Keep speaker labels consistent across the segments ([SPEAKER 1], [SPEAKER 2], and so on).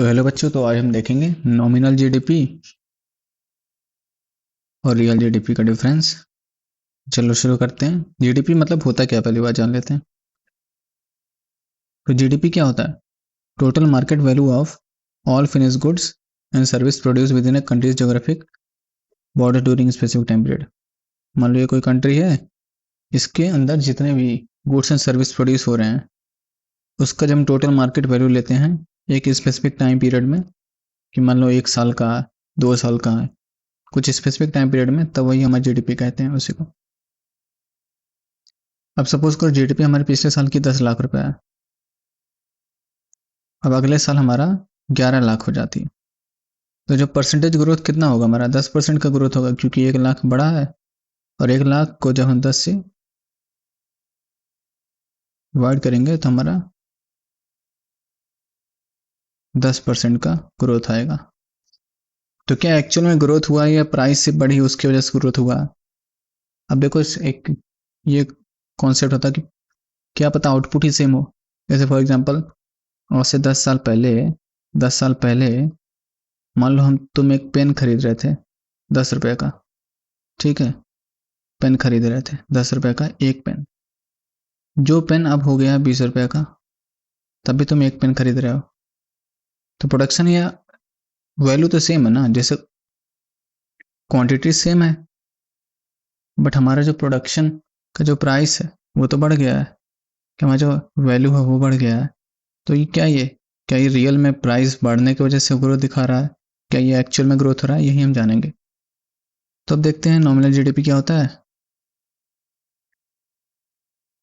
[SPEAKER 1] तो हेलो बच्चों, तो आज हम देखेंगे नॉमिनल जीडीपी और रियल जीडीपी का डिफरेंस। चलो शुरू करते हैं। जीडीपी मतलब होता क्या, पहली बार जान लेते हैं। तो जीडीपी क्या होता है? Total market value of all finish goods and service produce with in A countries geographic border during specific time period. मान लो ये कोई कंट्री है, इसके अंदर जितने भी गुड्स एंड सर्विस प्रोड्यूस हो रहे हैं उसका जब हम टोटल मार्केट वैल्यू लेते हैं एक स्पेसिफिक टाइम पीरियड में, कि मान लो 1 साल का, 2 साल का है, कुछ स्पेसिफिक टाइम पीरियड में, तब वही हमारे जीडीपी कहते हैं उसी को। अब सपोज करो जीडीपी हमारे पिछले साल की 10 लाख रुपए है, अब अगले साल हमारा 11 लाख हो जाती है। तो जो परसेंटेज ग्रोथ कितना होगा हमारा, 10% का ग्रोथ होगा, क्योंकि 1 लाख बड़ा है और 1 लाख को जब हम 10 से डिवाइड करेंगे तो हमारा 10% का ग्रोथ आएगा। तो क्या एक्चुअल में ग्रोथ हुआ या प्राइस से बढ़ी उसकी वजह से ग्रोथ हुआ? अब देखो एक ये कॉन्सेप्ट होता है कि क्या पता आउटपुट ही सेम हो। जैसे फॉर एग्जांपल आज से 10 साल पहले मान लो तुम एक पेन खरीद रहे थे 10 रुपए का, ठीक है, पेन खरीद रहे थे 10 रुपए का एक पेन। जो पेन अब हो गया 20 रुपए का, तब भी तुम एक पेन खरीद रहे हो। तो प्रोडक्शन या वैल्यू तो सेम है ना, जैसे क्वांटिटी सेम है, बट हमारा जो प्रोडक्शन का जो प्राइस है वो तो बढ़ गया है, कि हमारा जो वैल्यू है वो बढ़ गया है। तो क्या ये रियल में प्राइस बढ़ने की वजह से ग्रोथ दिखा रहा है, क्या ये एक्चुअल में ग्रोथ हो रहा है, यही हम जानेंगे। तो अब देखते हैं नॉमिनल जीडीपी क्या होता है।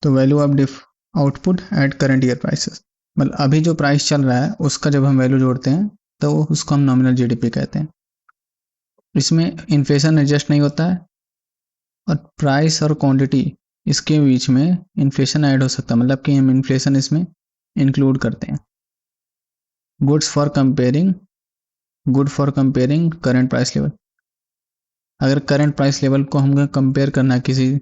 [SPEAKER 1] तो value of output at current year prices, मतलब अभी जो प्राइस चल रहा है उसका जब हम वैल्यू जोड़ते हैं तो उसको हम नॉमिनल जीडीपी कहते हैं। इसमें इन्फ्लेशन एडजस्ट नहीं होता है, और प्राइस और क्वांटिटी इसके बीच में इन्फ्लेशन ऐड हो सकता है, मतलब कि हम इन्फ्लेशन इसमें इंक्लूड करते हैं। Good for comparing current price level. अगर करंट प्राइस लेवल को हमें कंपेयर करना है किसी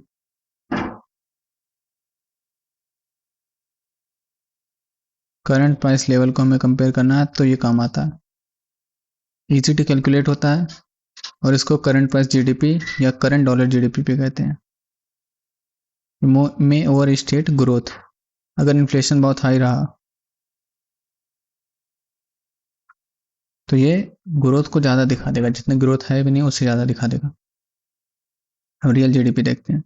[SPEAKER 1] करंट प्राइस लेवल को हमें कंपेयर करना है तो ये काम आता है, इजी टू कैलकुलेट होता है, और इसको करंट प्राइस जीडीपी या करंट डॉलर जीडीपी पे कहते हैं। में ओवर स्टेट ग्रोथ, अगर इन्फ्लेशन बहुत हाई रहा तो ये ग्रोथ को ज़्यादा दिखा देगा, जितने ग्रोथ है भी नहीं उससे ज़्यादा दिखा देगा। अब रियल जीडीपी देखते हैं।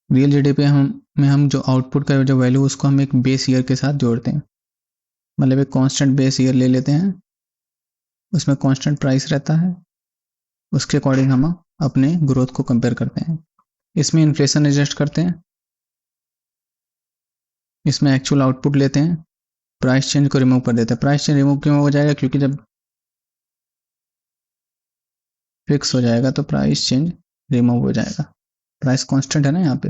[SPEAKER 1] रियल जीडीपी में हम जो आउटपुट का जो वैल्यू उसको हम एक बेस ईयर के साथ जोड़ते हैं, मतलब एक कांस्टेंट बेस ईयर ले लेते हैं, उसमें कांस्टेंट प्राइस रहता है, उसके अकॉर्डिंग हम अपने ग्रोथ को कंपेयर करते हैं। इसमें इन्फ्लेशन एडजस्ट करते हैं, इसमें एक्चुअल आउटपुट लेते हैं, प्राइस चेंज को रिमूव कर देते हैं। प्राइस चेंज रिमूव क्यों हो जाएगा, क्योंकि जब फिक्स हो जाएगा तो प्राइस चेंज रिमूव हो जाएगा, प्राइस कांस्टेंट है ना यहाँ पे।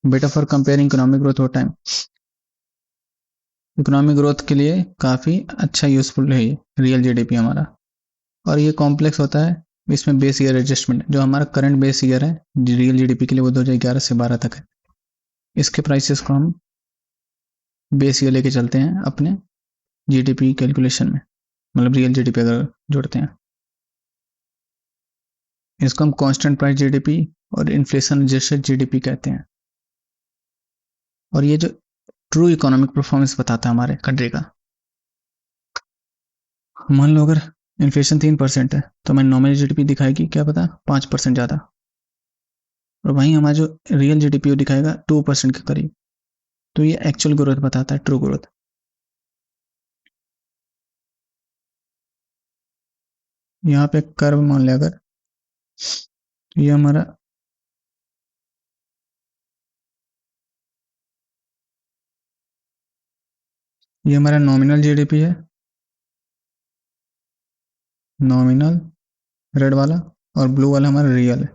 [SPEAKER 1] Better for comparing economic growth over time, economic growth के लिए काफ़ी अच्छा यूजफुल है रियल जीडीपी हमारा। और ये कॉम्प्लेक्स होता है, इसमें बेस ईयर एडजस्टमेंट, जो हमारा करंट बेस ईयर है रियल जीडीपी के लिए वो 2011 से 12 तक है। इसके प्राइसेस को हम बेस ईयर लेके चलते हैं अपने जीडीपी कैलकुलेशन में, मतलब रियल जीडीपी अगर जोड़ते हैं। इसको हम कांस्टेंट प्राइस जीडीपी और इन्फ्लेशन एडजस्टेड जीडीपी कहते हैं। और ये जो ट्रू इकोनॉमिक परफॉर्मेंस बताता है हमारे कंट्री का। मान लो अगर इन्फ्लेशन 3% है तो हमारी नॉमिनल जीडीपी दिखाएगी क्या पता 5% ज़्यादा, और वहीं हमारा जो रियल जीडीपी दिखाएगा 2% के करीब। तो ये एक्चुअल ग्रोथ बताता है, ट्रू ग्रोथ। यहाँ पे कर्व मान लिया अगर, तो ये हमारा नॉमिनल जीडीपी है, नॉमिनल रेड वाला, और ब्लू वाला हमारा रियल है,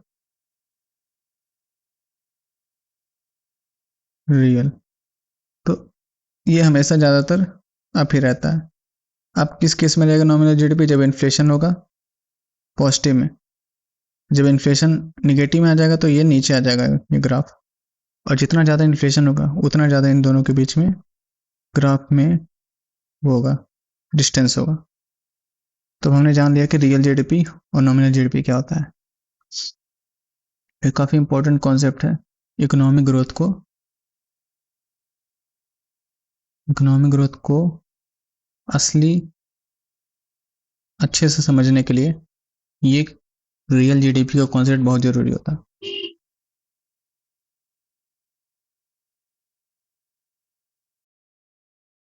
[SPEAKER 1] रियल। तो ये हमेशा ज़्यादातर अप ही रहता है। अब किस केस में रहेगा नॉमिनल जीडीपी, जब इन्फ्लेशन होगा पॉजिटिव में, जब इन्फ्लेशन निगेटिव में आ जाएगा तो ये नीचे आ जाएगा ये ग्राफ, और जितना ज़्यादा इन्फ्लेशन होगा उतना ज़्यादा इन दोनों के बीच में ग्राफ में वो होगा, डिस्टेंस होगा। तो हमने जान लिया कि रियल जीडीपी और नॉमिनल जीडीपी क्या होता है। एक काफ़ी इंपॉर्टेंट कॉन्सेप्ट है इकोनॉमिक ग्रोथ को असली अच्छे से समझने के लिए ये रियल जीडीपी का कॉन्सेप्ट बहुत ज़रूरी होता है।